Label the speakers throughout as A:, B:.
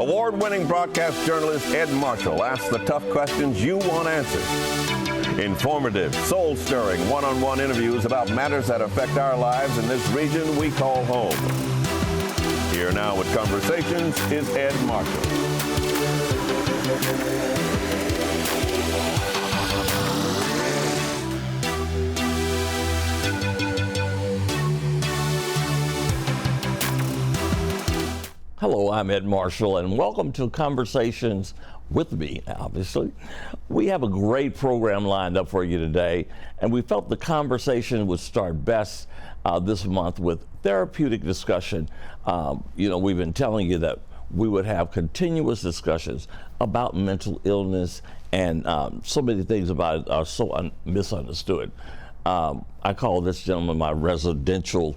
A: Award-winning broadcast journalist Ed Marshall asks the tough questions you want answered. Informative, soul-stirring, one-on-one interviews about matters that affect our lives in this region we call home. Here now with Conversations is Ed Marshall.
B: Hello, I'm Ed Marshall, and welcome to Conversations with me, obviously. We have a great program lined up for you today, and we felt the conversation would start best this month with therapeutic discussion. We've been telling you that we would have continuous discussions about mental illness, and so many things about it are so misunderstood. I call this gentleman my residential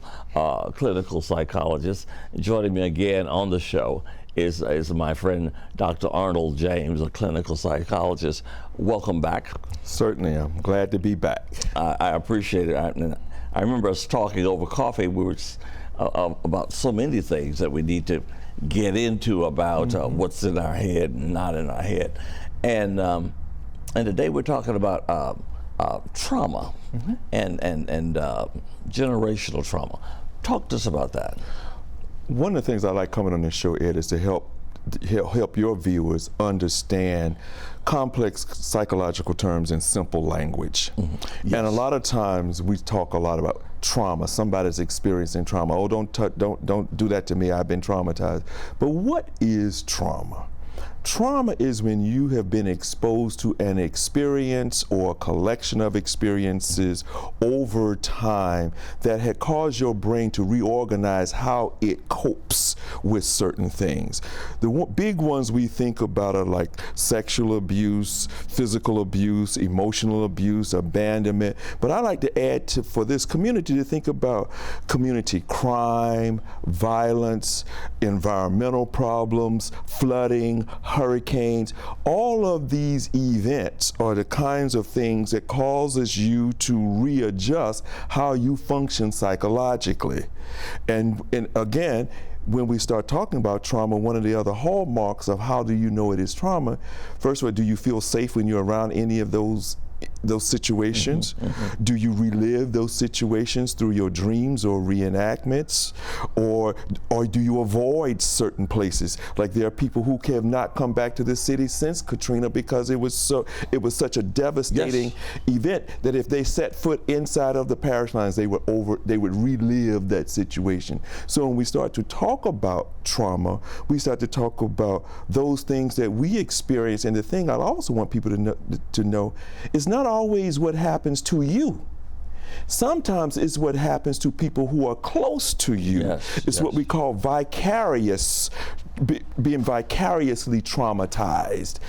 B: clinical psychologist. Joining me again on the show is my friend Dr. Arnold James, a clinical psychologist. Welcome back.
C: Certainly, I'm glad to be back.
B: I appreciate it. I remember us talking over coffee. We were about so many things that we need to get into about what's in our head and not in our head. And today we're talking about trauma and generational trauma. Talk to us about that.
C: One of the things I like coming on this show, Ed, is to help your viewers understand complex psychological terms in simple language. Yes. And a lot of times we talk a lot about trauma. Somebody's experiencing trauma. Oh, don't do that to me. I've been traumatized. But what is trauma? Trauma is when you have been exposed to an experience or a collection of experiences over time that had caused your brain to reorganize how it copes with certain things. The big ones we think about are like sexual abuse, physical abuse, emotional abuse, abandonment. But I like to add for this community to think about community crime, violence, environmental problems, flooding, hurricanes. All of these events are the kinds of things that causes you to readjust how you function psychologically. And again, when we start talking about trauma, one of the other hallmarks of how do you know it is trauma, first of all, do you feel safe when you're around any of those situations? Do you relive those situations through your dreams or reenactments, or do you avoid certain places? Like there are people who have not come back to the city since Katrina because it was such a devastating event that if they set foot inside of the parish lines, they would relive that situation. So when we start to talk about trauma, we start to talk about those things that we experience. And the thing I also want people to know is not always what happens to you. Sometimes it's what happens to people who are close to you. It's what we call being vicariously traumatized.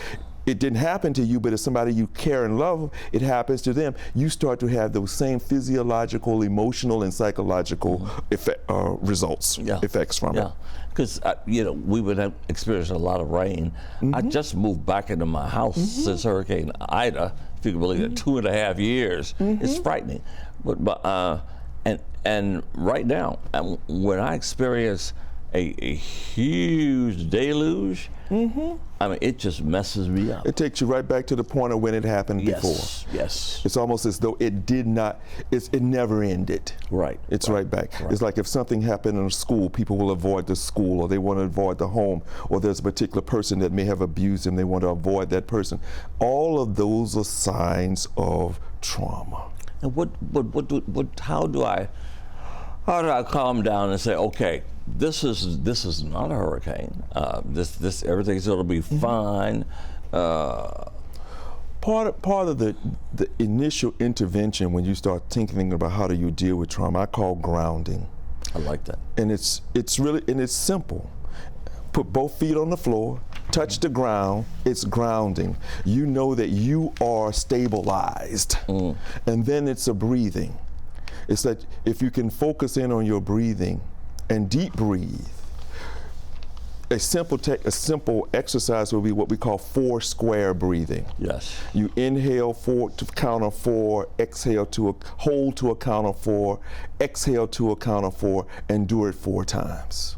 C: It didn't happen to you, but if somebody you care and love, it happens to them. You start to have those same physiological, emotional, and psychological effects from it.
B: Because we would have experienced a lot of rain. I just moved back into my house since Hurricane Ida. If you can believe it, 2.5 years. It's frightening. But and right now, when I experience a huge deluge, I mean, it just messes me up.
C: It takes you right back to the point of when it happened before.
B: Yes.
C: It's almost as though it never ended.
B: Right.
C: It's right back. Right. It's like if something happened in a school, people will avoid the school, or they want to avoid the home, or there's a particular person that may have abused them, they want to avoid that person. All of those are signs of trauma.
B: And how do I calm down and say, okay, this is not a hurricane. This everything's going to be fine.
C: Part of the initial intervention when you start thinking about how do you deal with trauma, I call grounding.
B: I like that.
C: And it's simple. Put both feet on the floor, touch the ground, it's grounding. You know that you are stabilized. And then it's a breathing. It's that if you can focus in on your breathing and deep breathe, a simple exercise will be what we call 4 square breathing.
B: Yes.
C: You inhale to count of 4, exhale hold to a count of 4, exhale to a count of 4, and do it 4 times.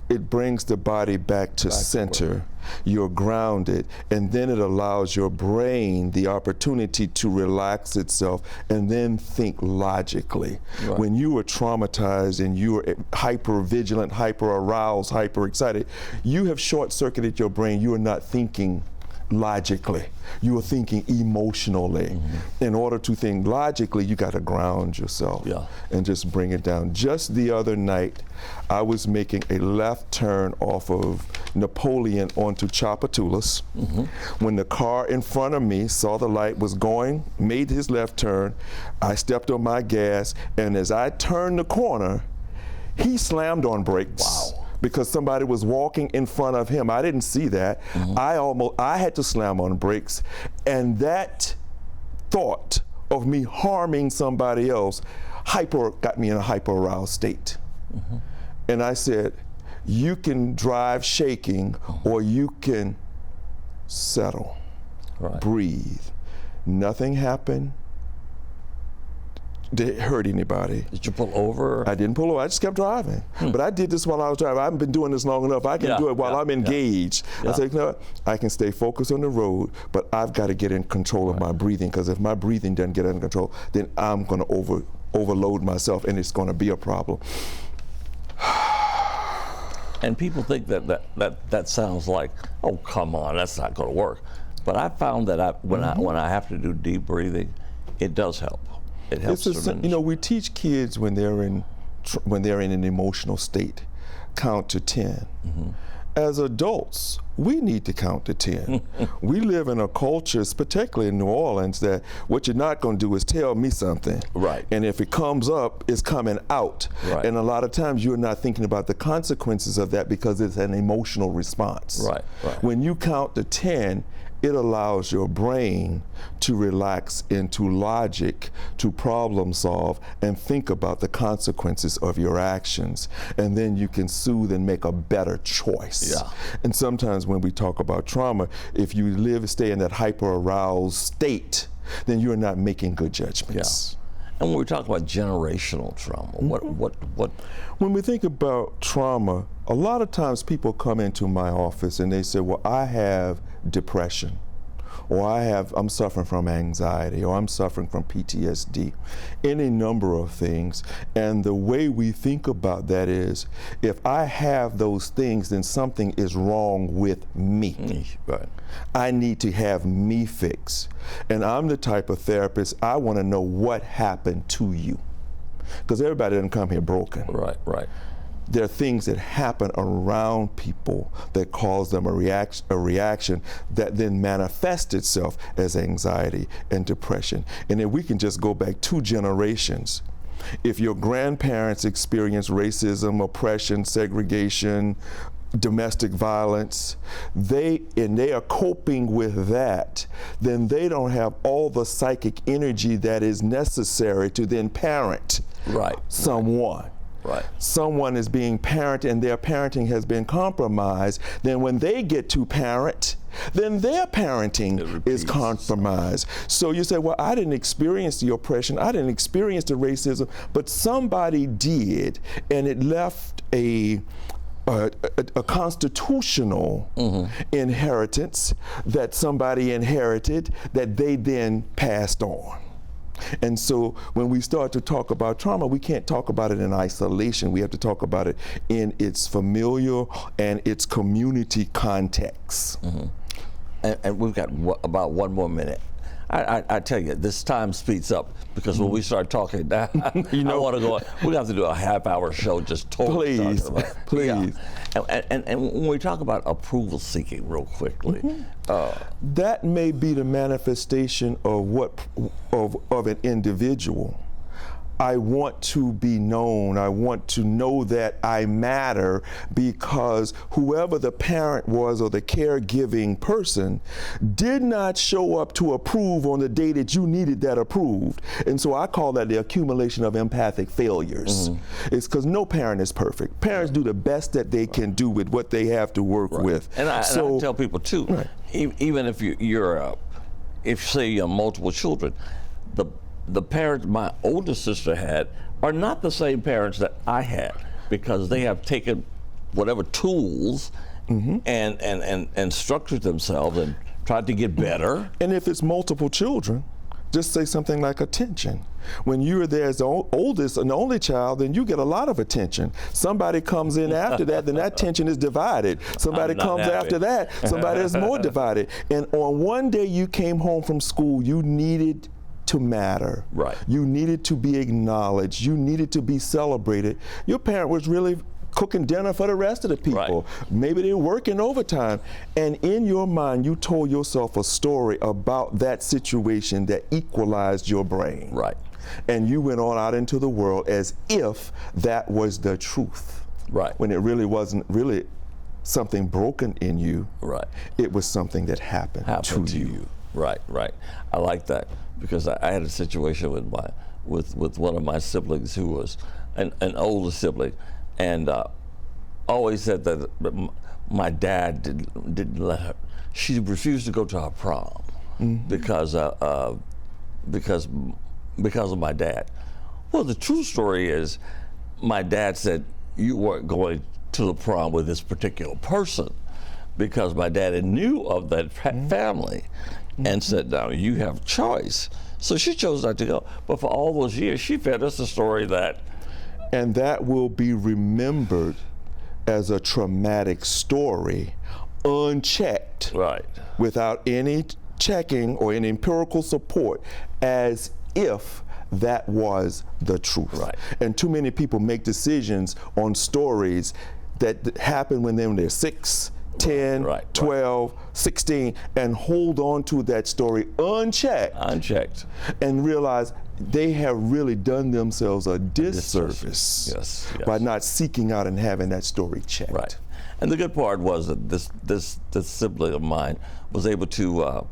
C: it brings the body back to center. You're grounded, and then it allows your brain the opportunity to relax itself and then think logically.
B: Right.
C: When you are traumatized and you are hyper vigilant, hyper aroused, hyper excited, you have short-circuited your brain. You are not thinking logically. You are thinking emotionally. In order to think logically, you got to ground yourself and just bring it down. Just the other night, I was making a left turn off of Napoleon onto Chapatulas. When the car in front of me saw the light was going, made his left turn, I stepped on my gas, and as I turned the corner, he slammed on brakes.
B: Wow.
C: Because somebody was walking in front of him. I didn't see that. I had to slam on brakes, and that thought of me harming somebody else got me in a hyper aroused state. And I said, you can drive shaking, or you can settle, breathe. Nothing happened. Did it hurt anybody?
B: Did you pull over?
C: I didn't pull over. I just kept driving. But I did this while I was driving. I haven't been doing this long enough. I can do it while I'm engaged. I said, you know what? I can stay focused on the road, but I've got to get in control of my breathing, because if my breathing doesn't get under control, then I'm going to overload myself, and it's going to be a problem.
B: And people think that sounds like, oh, come on, that's not going to work. But I found that when I have to do deep breathing, it does help. It helps tremendously.
C: You know, we teach kids when they're in an emotional state, count to 10. As adults, we need to count to 10. We live in a culture, particularly in New Orleans, that what you're not going to do is tell me something.
B: Right.
C: And if it comes up, it's coming out.
B: Right.
C: And a lot of times you're not thinking about the consequences of that because it's an emotional response.
B: Right.
C: When you count to 10, it allows your brain to relax into logic, to problem solve, and think about the consequences of your actions. And then you can soothe and make a better choice. And sometimes when we talk about trauma, if you stay in that hyper-aroused state, then you're not making good judgments.
B: And when we talk about generational trauma, what?
C: When we think about trauma, a lot of times people come into my office and they say, well, I have depression, or I'm suffering from anxiety, or I'm suffering from PTSD, any number of things. And the way we think about that is, if I have those things, then something is wrong with me. I need to have me fixed. And I'm the type of therapist, I want to know what happened to you. Because everybody doesn't come here broken. There are things that happen around people that cause them a reaction that then manifests itself as anxiety and depression. And if we can just go back 2 generations, if your grandparents experienced racism, oppression, segregation, domestic violence, they are coping with that, then they don't have all the psychic energy that is necessary to then parent someone. Someone is being parented and their parenting has been compromised, then when they get to parent, then their parenting is compromised. So you say, well, I didn't experience the oppression, I didn't experience the racism, but somebody did, and it left a constitutional inheritance that somebody inherited that they then passed on. And so when we start to talk about trauma, we can't talk about it in isolation. We have to talk about it in its familial and its community context.
B: And we've got about 1 more minute. I tell you, this time speeds up because when we start talking, I want to go. We have to do a half-hour show just totally talking about it.
C: Please.
B: And when we talk about approval seeking, real quickly,
C: that may be the manifestation of of an individual. I want to be known. I want to know that I matter, because whoever the parent was or the caregiving person did not show up to approve on the day that you needed that approved. And so I call that the accumulation of empathic failures. It's because no parent is perfect. Parents do the best that they can do with what they have to work with.
B: And I tell people too, even if if say you have multiple children, the parents my older sister had are not the same parents that I had, because they have taken whatever tools and structured themselves and tried to get better.
C: And if it's multiple children, just say something like attention. When you're there as the oldest and only child, then you get a lot of attention. Somebody comes in after that, then that attention is divided. Somebody comes after that, somebody is more divided. And on one day you came home from school, you needed to matter.
B: Right.
C: You needed to be acknowledged. You needed to be celebrated. Your parent was really cooking dinner for the rest of the people.
B: Right.
C: Maybe they're working overtime. And in your mind, you told yourself a story about that situation that equalized your brain.
B: Right.
C: And you went on out into the world as if that was the truth.
B: Right.
C: When it really wasn't really something broken in you.
B: Right.
C: It was something that happened to you.
B: Right, right. I like that because I had a situation with one of my siblings who was an older sibling, and always said that my dad didn't let her. She refused to go to her prom because of my dad. Well, the true story is, my dad said you weren't going to the prom with this particular person because my dad knew of that family and said, now you have choice. So she chose not to go. But for all those years, she fed us the story that.
C: And that will be remembered as a traumatic story, unchecked,
B: right,
C: without any checking or any empirical support, as if that was the truth.
B: Right.
C: And too many people make decisions on stories that happen when they're 6, 10,
B: right,
C: 12, 16, and hold on to that story unchecked. And realize they have really done themselves a disservice
B: yes.
C: by not seeking out and having that story checked.
B: Right. And the good part was that this sibling of mine was able to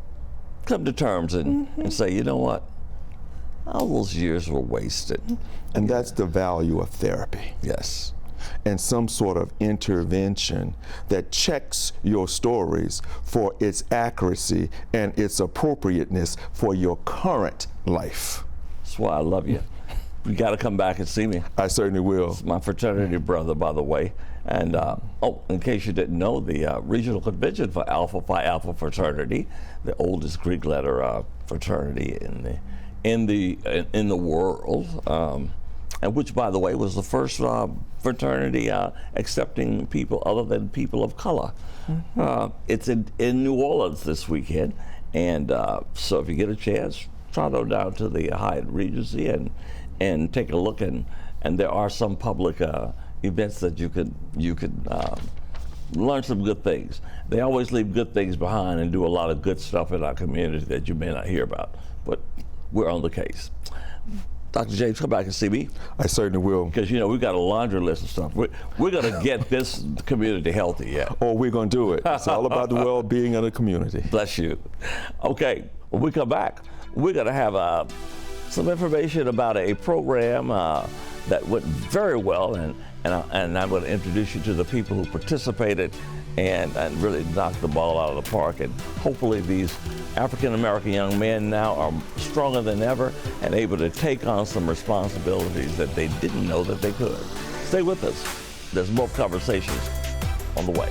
B: come to terms and say, you know what, all those years were wasted.
C: And that's the value of therapy.
B: Yes.
C: And some sort of intervention that checks your stories for its accuracy and its appropriateness for your current life.
B: That's why I love you. You got to come back and see me.
C: I certainly will.
B: It's my fraternity brother, by the way. And in case you didn't know, the regional convention for Alpha Phi Alpha fraternity, the oldest Greek letter fraternity in the world, and which, by the way, was the first fraternity accepting people other than people of color. It's in New Orleans this weekend, and so if you get a chance, try to go down to the Hyatt Regency and take a look, and there are some public events that you could learn some good things. They always leave good things behind and do a lot of good stuff in our community that you may not hear about, but we're on the case. Dr. James, come back and see me.
C: I certainly will.
B: Because, you know, we've got a laundry list of stuff. We're going to get this community healthy, yeah.
C: Oh, we're going to do it. It's all about the well-being of the community.
B: Bless you. Okay, when we come back, we're going to have some information about a program that went very well, and I'm going to introduce you to the people who participated and really knocked the ball out of the park. And hopefully these African-American young men now are stronger than ever and able to take on some responsibilities that they didn't know that they could. Stay with us. There's more conversations on the way.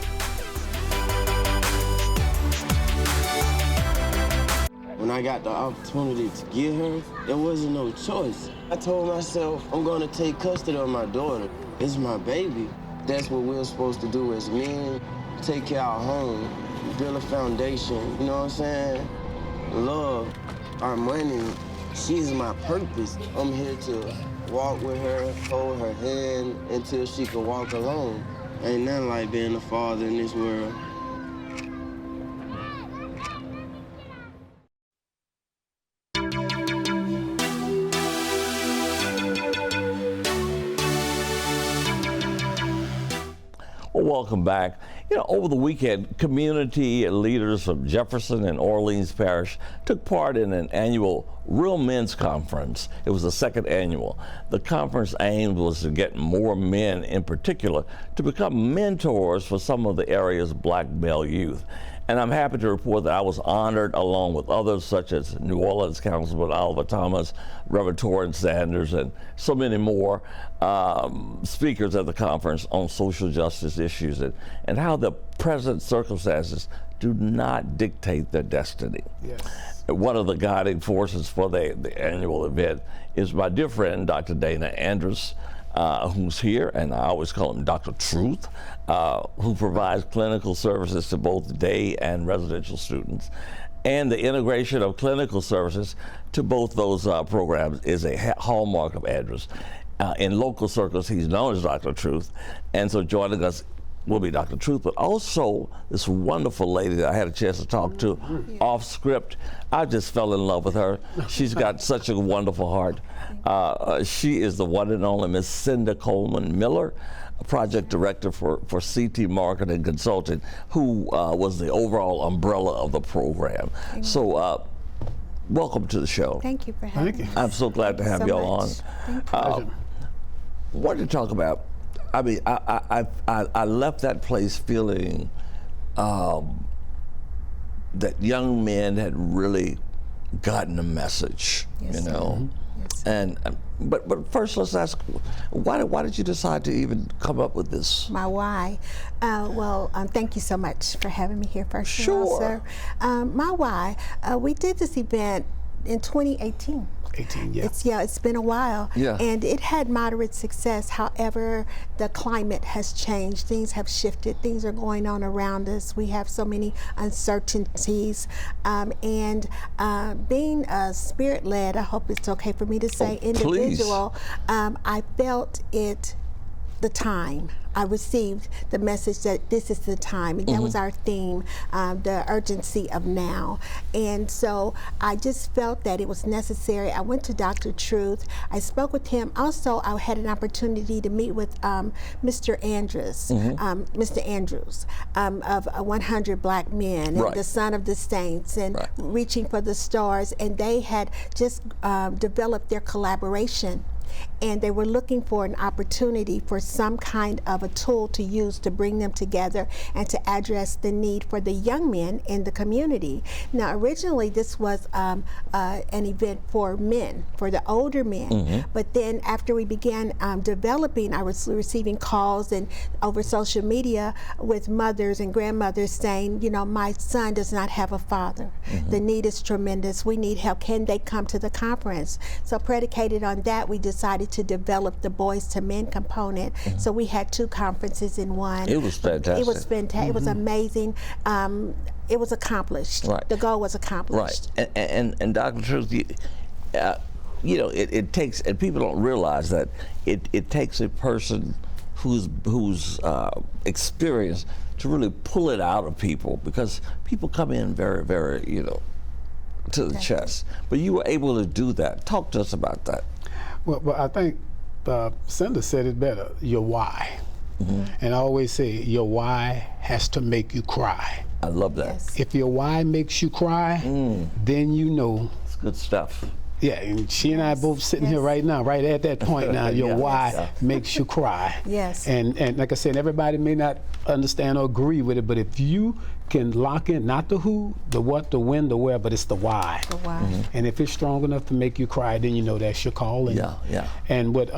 D: When I got the opportunity to get her, there wasn't no choice. I told myself, I'm gonna take custody of my daughter. It's my baby. That's what we're supposed to do as men. Take care of our home, build a foundation, you know what I'm saying? Love, our money, she's my purpose. I'm here to walk with her, hold her hand until she can walk alone. Ain't nothing like being a father in this world.
B: Well, welcome back. You know, over the weekend, community leaders from Jefferson and Orleans Parish took part in an annual Real Men's Conference. It was the second annual. The conference aim was to get more men in particular to become mentors for some of the area's black male youth. And I'm happy to report that I was honored along with others such as New Orleans Councilman Oliver Thomas, Reverend Torrance Sanders, and so many more speakers at the conference on social justice issues and how the present circumstances do not dictate their destiny.
E: Yes.
B: One of the guiding forces for the annual event is my dear friend, Dr. Dana Andrews, who's here, and I always call him Dr. Truth, who provides clinical services to both day and residential students. And the integration of clinical services to both those programs is a hallmark of Andrews. In local circles, he's known as Dr. Truth, and so joining us will be Dr. Truth, but also this wonderful lady that I had a chance to talk to off script. I just fell in love with her. She's got such a wonderful heart. She is the one and only Miss Cinda Coleman Miller, project director for CT Marketing Consulting, who was the overall umbrella of the program. So welcome to the show.
F: Thank you for having me.
B: I'm so glad to have y'all on.
F: Thank you.
B: What to talk about? I mean, I left that place feeling that young men had really gotten a message,
F: Yes,
B: you
F: sir.
B: know.
F: Yes.
B: And but first, let's ask, why did you decide to even come up with this?
F: My why. Thank you so much for having me here first of all,
B: Sure.
F: sir. My why, we did this event in 2018.
E: 18, yeah.
F: It's been a while,
B: Yeah.
F: and it had moderate success. However, the climate has changed. Things have shifted. Things are going on around us. We have so many uncertainties, and being a spirit-led, I hope it's okay for me to say,
B: please.
F: individual, I felt it. The time I received the message that this is the time, and that was our theme, the urgency of now. And so I just felt that it was necessary. I went to Dr. Truth. I spoke with him. Also, I had an opportunity to meet with Mr. Andrews, Mr. Andrews of 100 Black Men,
B: Right.
F: and the Son of the Saints, and
B: Right.
F: Reaching for the Stars. And they had just developed their collaboration. And they were looking for an opportunity for some kind of a tool to use to bring them together and to address the need for the young men in the community. Now, originally, this was an event for men, for the older men. But then after we began developing, I was receiving calls and over social media with mothers and grandmothers saying, you know, my son does not have a father. The need is tremendous. We need help. Can they come to the conference? So predicated on that, we decided to develop the Boys to Men component. So we had 2 conferences in one.
B: It was fantastic.
F: It was fantastic. It was amazing. It was accomplished.
B: Right.
F: The goal was accomplished.
B: Right, and Dr. Truth, you know, it takes, and people don't realize that it takes a person who's experienced to really pull it out of people, because people come in very, very, you know, to the chest. But you were able to do that. Talk to us about that.
E: Well, I think Cinda said it better, your why. And I always say, your why has to make you cry.
B: I love that.
F: Yes.
E: If your why makes you cry, then you know.
B: It's good stuff.
E: Yeah, and she and I both sitting here right now, right at that point now, your
B: Yeah.
E: why
B: Yes.
E: makes you cry.
F: Yes.
E: And like I said, everybody may not understand or agree with it, but if you can lock in, not the who, the what, the when, the where, but it's the why.
F: The why.
E: And if it's strong enough to make you cry, then you know that's your calling.
B: Yeah, yeah.
E: And what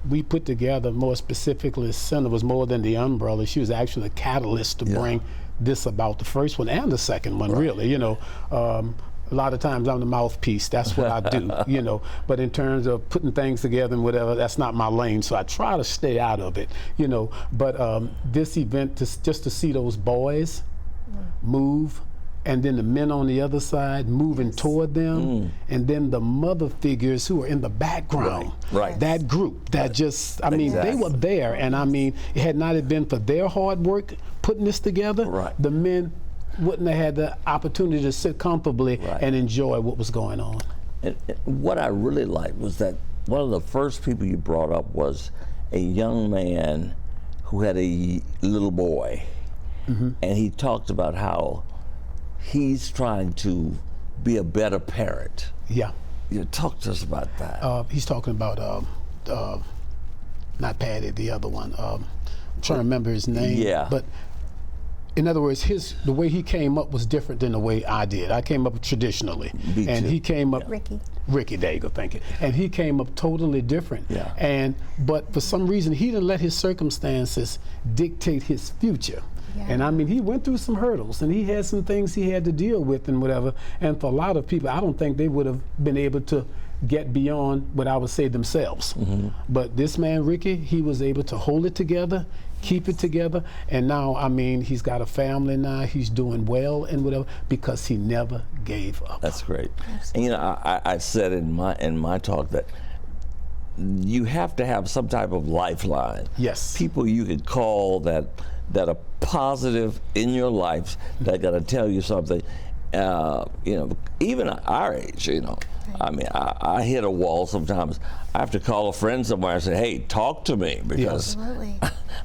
E: we put together, more specifically, Cinda was more than the umbrella. She was actually the catalyst to bring this about, the first one and the second one, really. You know, a lot of times I'm the mouthpiece. That's what I do, you know. But in terms of putting things together and whatever, that's not my lane. So I try to stay out of it, you know. But this event, just to see those boys move, and then the men on the other side moving toward them, and then the mother figures who are in the background.
B: Right.
E: That group that just, I mean, they were there, and I mean, it had not been for their hard work putting this together,
B: Right.
E: the men wouldn't have had the opportunity to sit comfortably and enjoy what was going on.
B: And what I really liked was that one of the first people you brought up was a young man who had a little boy, and he talked about how he's trying to be a better parent.
E: Yeah.
B: You know, talk to us about that.
E: He's talking about, not Patty, the other one. I'm trying to remember his name.
B: Yeah.
E: But in other words, the way he came up was different than the way I did. I came up traditionally, and he came up. Ricky, there you go, thank you. And he came up totally different.
B: Yeah.
E: But for some reason, he didn't let his circumstances dictate his future.
F: Yeah.
E: And I mean, he went through some hurdles, and he had some things he had to deal with and whatever. And for a lot of people, I don't think they would have been able to get beyond what I would say themselves. But this man, Ricky, he was able to hold it together, keep it together, and now, I mean, he's got a family now, he's doing well and whatever, because he never gave up.
B: That's great. And you know, I said in my talk that you have to have some type of lifeline.
E: Yes.
B: People you could call that are positive in your life, that got to tell you something. You know, even at our age, you know, I mean, I hit a wall sometimes. I have to call a friend somewhere and say, "Hey, talk to me," because
F: Absolutely.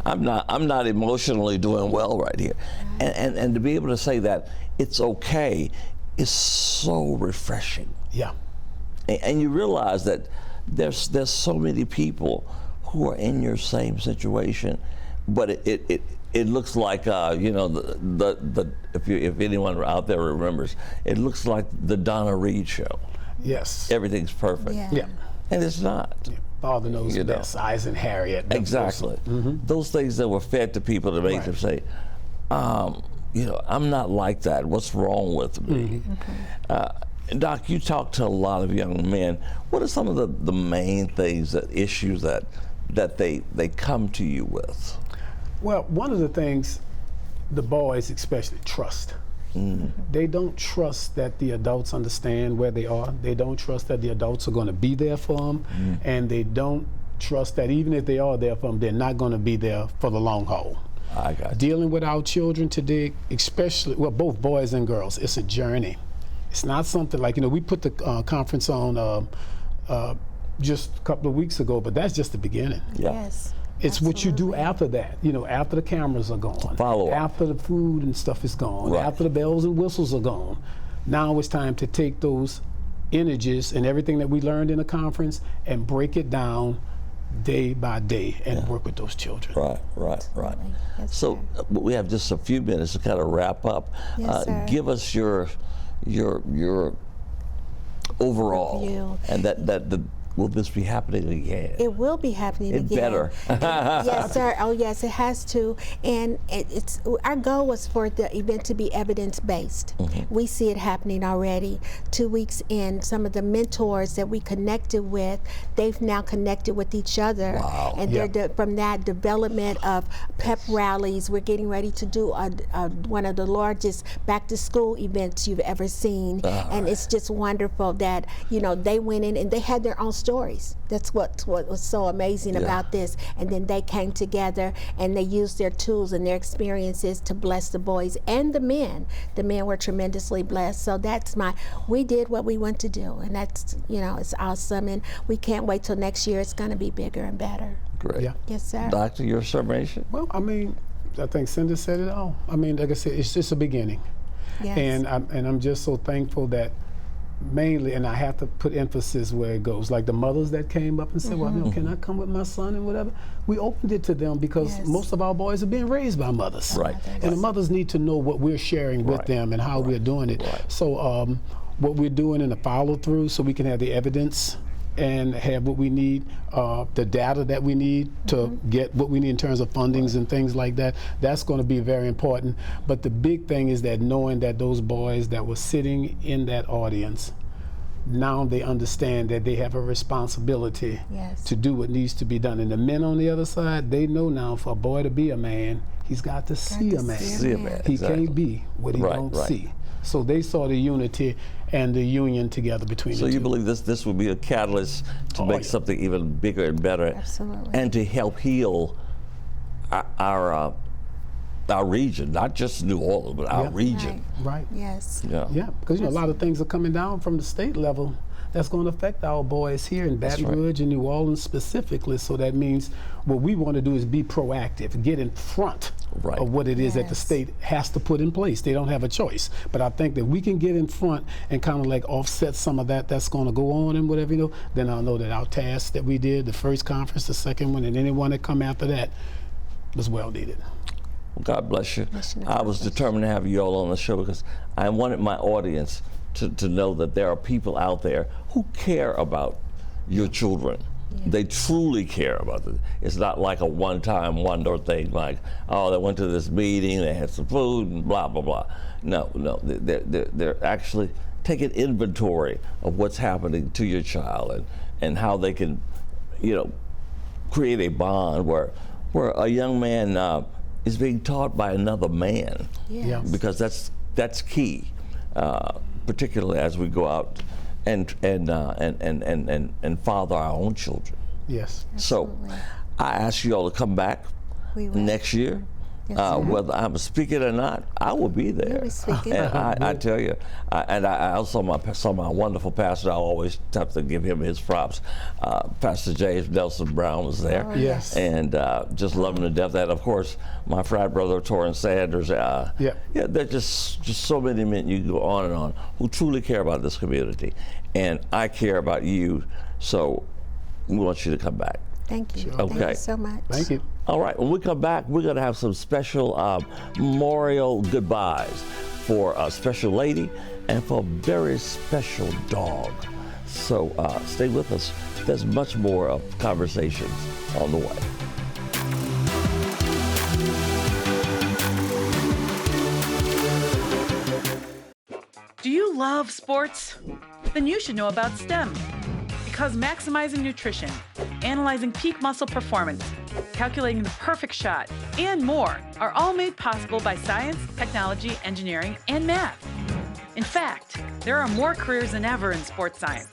B: I'm not emotionally doing well right here. And to be able to say that it's okay is so refreshing.
E: Yeah.
B: And you realize that there's so many people who are in your same situation, but it looks like you know, the if anyone out there remembers, it looks like the Donna Reed show.
E: Yes.
B: Everything's perfect.
E: Yeah.
B: And it's not.
E: Father knows
B: You know.
E: best. Eyes and Harriet.
B: Exactly. Those things that were fed to people to make them say, you know, I'm not like that. What's wrong with me? Doc, you talk to a lot of young men. What are some of the main things, issues that they come to you with?
E: Well, one of the things, the boys especially, trust. They don't trust that the adults understand where they are. They don't trust that the adults are going to be there for them. And they don't trust that even if they are there for them, they're not going to be there for the long haul.
B: I got you.
E: Dealing with our children today, especially, well, both boys and girls, it's a journey. It's not something like, you know, we put the conference on just a couple of weeks ago, but that's just the beginning.
B: Yeah.
F: Yes.
E: It's what you do
F: Absolutely.
E: after that, you know, after the cameras are gone,
B: Follow up.
E: after the food and stuff is gone,
B: Right.
E: after the bells and whistles are gone. Now it's time to take those images and everything that we learned in the conference and break it down day by day and work with those children.
B: Right.
F: Yes,
B: So we have just a few minutes to kind of wrap up.
F: Yes, sir.
B: Give us your overall,
F: Review.
B: and that will this be happening again?
F: It will be happening
B: It
F: again.
B: better.
F: Yes, sir. Oh, yes, it has to. And it's our goal was for the event to be evidence-based. We see it happening already. 2 weeks in, some of the mentors that we connected with, they've now connected with each other.
B: Wow.
F: And they're from that development of pep rallies. We're getting ready to do one of the largest back-to-school events you've ever seen. And it's just wonderful that, you know, they went in and they had their own stories. That's what was so amazing about this. And then they came together and they used their tools and their experiences to bless the boys and the men. The men were tremendously blessed. So we did what we want to do, and that's, you know, it's awesome. And we can't wait till next year. It's going to be bigger and better.
B: Great.
E: Yeah.
F: Yes, sir.
B: Doctor, your summation?
E: Well, I mean, I think Cindy said it all. I mean, like I said, it's just a beginning.
F: Yes.
E: And I'm just so thankful that mainly, and I have to put emphasis where it goes, like the mothers that came up and said, well, you know, can I come with my son and whatever? We opened it to them because
F: Yes.
E: most of our boys are being raised by mothers.
B: Right.
E: And the mothers need to know what we're sharing with them and how we're doing it. So what we're doing in the follow through, so we can have the evidence and have what we need, the data that we need to get what we need in terms of fundings and things like that. That's going to be very important. But the big thing is that knowing that those boys that were sitting in that audience, now they understand that they have a responsibility
F: Yes.
E: to do what needs to be done. And the men on the other side, they know now for a boy to be a man, he's got to see a man.
B: See a man,
E: He
B: exactly.
E: can't be what he don't see. So they saw the unity and the union together between
B: So
E: the
B: you
E: two.
B: believe this will be a catalyst to make something even bigger and better,
F: Absolutely.
B: and to help heal our region, not just New Orleans, but our region.
E: Right.
F: Yes.
E: Yeah, because you know a lot of things are coming down from the state level that's going to affect our boys here in Baton Rouge and New Orleans specifically. So that means what we want to do is be proactive, get in front of what it is that the
F: Yes.
E: state has to put in place. They don't have a choice. But I think that we can get in front and kind of like offset some of that's going to go on and whatever, you know, then I'll know that our task that we did, the first conference, the second one, and anyone that come after that was well needed.
B: God bless you.
F: Missionary
B: I was
F: God bless
B: determined to have you all on the show because I wanted my audience to know that there are people out there who care about your children. They truly care about it. It's not like a one-time wonder thing like, oh, they went to this meeting, they had some food, and blah, blah, blah. No, they're actually taking inventory of what's happening to your child and how they can, create a bond where a young man is being taught by another man.
F: Yes.
B: Because that's key, particularly as we go out and father our own children.
E: Yes.
F: Absolutely.
B: So I ask you all to come back
F: We will.
B: next year.
F: Yes, sir.
B: Whether I'm speaking or not, I will be there.
F: You'll be speaking.
B: And I tell you, I also saw my wonderful pastor. I always have to give him his props. Pastor James Nelson Brown was there.
F: Oh,
E: Yes.
B: And just love him to death. And of course, my frat brother Torrance Sanders. Yeah, there's just so many men. You go on and on who truly care about this community, and I care about you. So we want you to come back.
F: Thank you.
B: Okay.
F: Thank you so much.
E: Thank you.
B: All right, when we come back, we're going to have some special memorial goodbyes for a special lady and for a very special dog. So stay with us. There's much more of conversations on the way.
G: Do you love sports? Then you should know about STEM. Because maximizing nutrition, analyzing peak muscle performance, calculating the perfect shot, and more are all made possible by science, technology, engineering, and math. In fact, there are more careers than ever in sports science.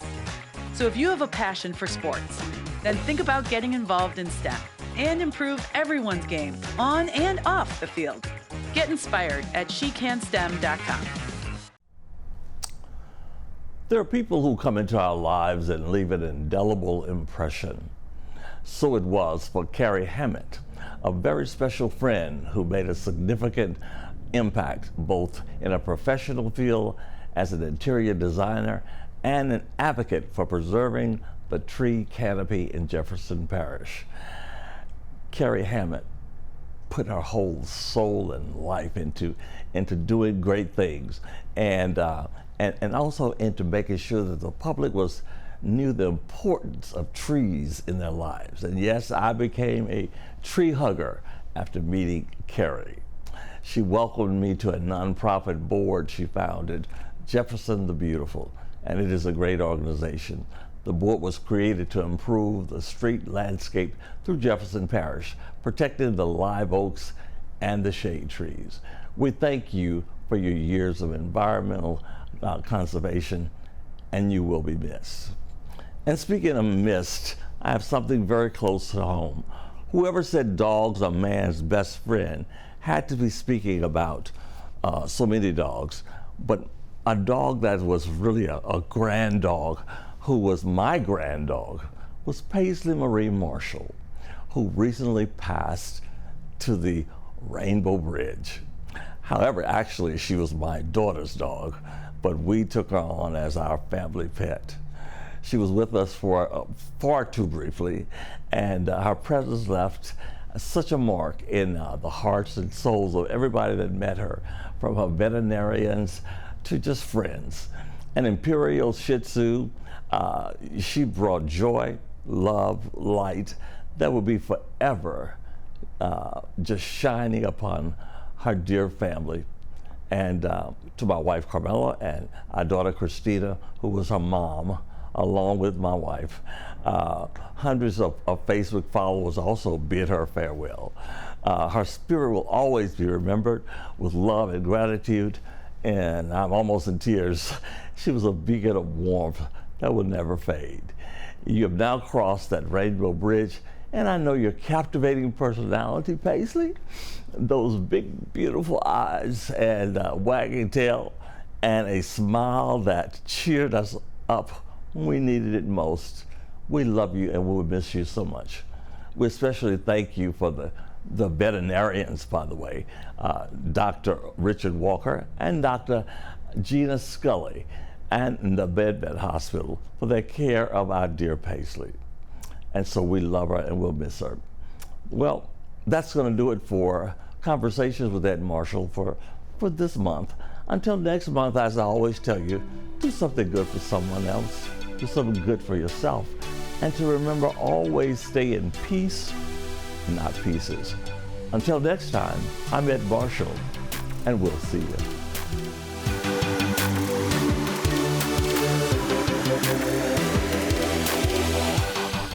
G: So if you have a passion for sports, then think about getting involved in STEM and improve everyone's game on and off the field. Get inspired at SheCanSTEM.com.
B: There are people who come into our lives and leave an indelible impression. So it was for Carrie Hammett, a very special friend who made a significant impact both in a professional field as an interior designer and an advocate for preserving the tree canopy in Jefferson Parish. Carrie Hammett put her whole soul and life into doing great things, and also into making sure that the public knew the importance of trees in their lives. And yes, I became a tree hugger after meeting Carrie. She welcomed me to a nonprofit board she founded, Jefferson the Beautiful, and it is a great organization. The board was created to improve the street landscape through Jefferson Parish, protecting the live oaks and the shade trees. We thank you for your years of environmental conservation, and you will be missed. And speaking of missed, I have something very close to home. Whoever said dogs are man's best friend had to be speaking about so many dogs, but a dog that was really a grand dog, who was my grand dog, was Paisley Marie Marshall, who recently passed to the Rainbow Bridge. However, actually, she was my daughter's dog, but we took her on as our family pet. She was with us for far too briefly, and her presence left such a mark in the hearts and souls of everybody that met her, from her veterinarians to just friends. An Imperial Shih Tzu, she brought joy, love, light that would be forever just shining upon her dear family. And to my wife Carmela and our daughter Christina, who was her mom, along with my wife. Hundreds of Facebook followers also bid her farewell. Her spirit will always be remembered with love and gratitude, and I'm almost in tears. She was a beacon of warmth that will never fade. You have now crossed that Rainbow Bridge, and I know your captivating personality, Paisley, those big, beautiful eyes and wagging tail, and a smile that cheered us up when we needed it most. We love you and we will miss you so much. We especially thank you for the veterinarians, by the way, Dr. Richard Walker and Dr. Gina Scully, and the Bedford Hospital for their care of our dear Paisley. And so we love her and we'll miss her. Well, that's going to do it for Conversations with Ed Marshall for this month. Until next month, as I always tell you, do something good for someone else. Do something good for yourself. And to remember, always stay in peace, not pieces. Until next time, I'm Ed Marshall, and we'll see you.